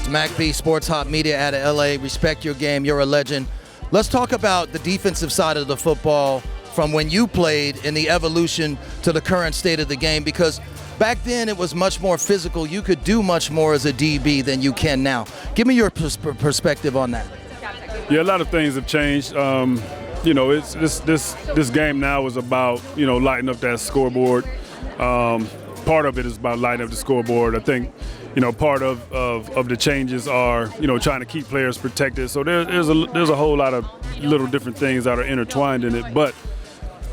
Mack B, Sports Hot Media out of LA. Respect your game. You're a legend. Let's talk about the defensive side of the football from when you played and the evolution to the current state of the game, because back then it was much more physical. You could do much more as a DB than you can now. Give me your perspective on that. Yeah, a lot of things have changed. You know, it's this game now is about, you know, lighting up that scoreboard. Part of it is about lighting up the scoreboard. I think, you know, part of the changes are, you know, trying to keep players protected. So there's a whole lot of little different things that are intertwined in it. But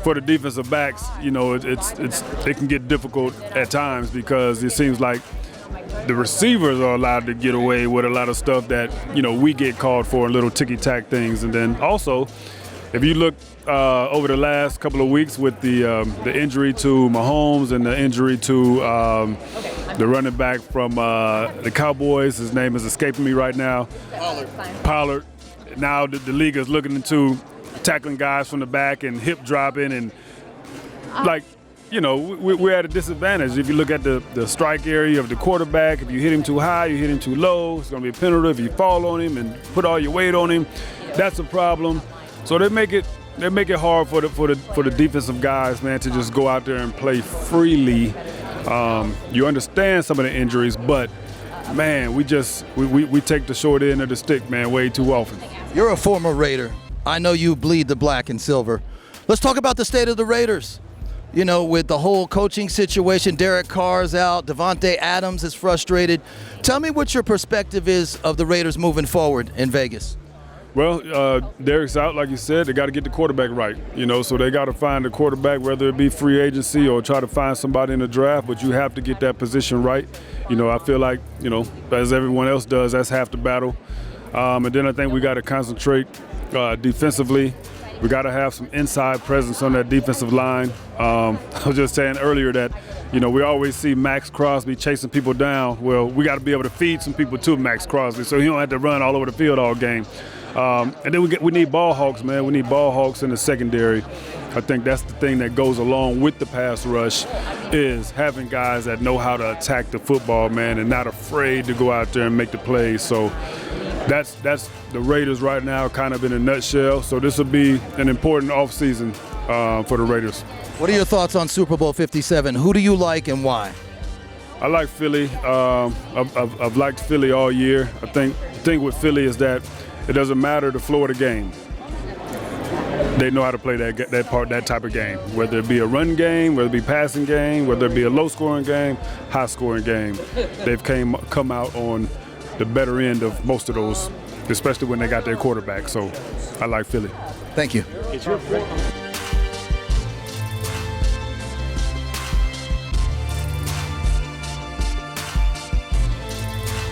for the defensive backs, you know, it can get difficult at times because it seems like the receivers are allowed to get away with a lot of stuff that, you know, we get called for, little ticky-tack things. And then also, if you look over the last couple of weeks with the injury to Mahomes and the injury to the running back from the Cowboys, his name is escaping me right now. Pollard. Now the league is looking into tackling guys from the back and hip dropping and like, you know, we're at a disadvantage. If you look at the strike area of the quarterback, if you hit him too high, you hit him too low, it's going to be a penalty. If you fall on him and put all your weight on him, that's a problem. So they make it hard for the defensive guys, man, to just go out there and play freely. You understand some of the injuries, but man, we take the short end of the stick, man, way too often. You're a former Raider. I know you bleed the black and silver. Let's talk about the state of the Raiders. You know, with the whole coaching situation, Derek Carr's out, Devontae Adams is frustrated. Tell me what your perspective is of the Raiders moving forward in Vegas. Well, Derek's out, like you said. They got to get the quarterback right, you know, so they got to find a quarterback, whether it be free agency or try to find somebody in the draft, but you have to get that position right. You know, I feel like, you know, as everyone else does, that's half the battle. And then I think we got to concentrate defensively. We got to have some inside presence on that defensive line. I was just saying earlier that, you know, we always see Max Crosby chasing people down. Well, we got to be able to feed some people to Max Crosby so he don't have to run all over the field all game. And then we need ball hawks, man. We need ball hawks in the secondary. I think that's the thing that goes along with the pass rush is having guys that know how to attack the football, man, and not afraid to go out there and make the plays. So that's the Raiders right now, kind of in a nutshell. So this will be an important offseason for the Raiders. What are your thoughts on Super Bowl 57? Who do you like and why? I like Philly. I've liked Philly all year. I think the thing with Philly is that it doesn't matter the flow of the game. They know how to play that type of game, whether it be a run game, whether it be a passing game, whether it be a low-scoring game, high-scoring game. They've come out on the better end of most of those, especially when they got their quarterback. So I like Philly. Thank you.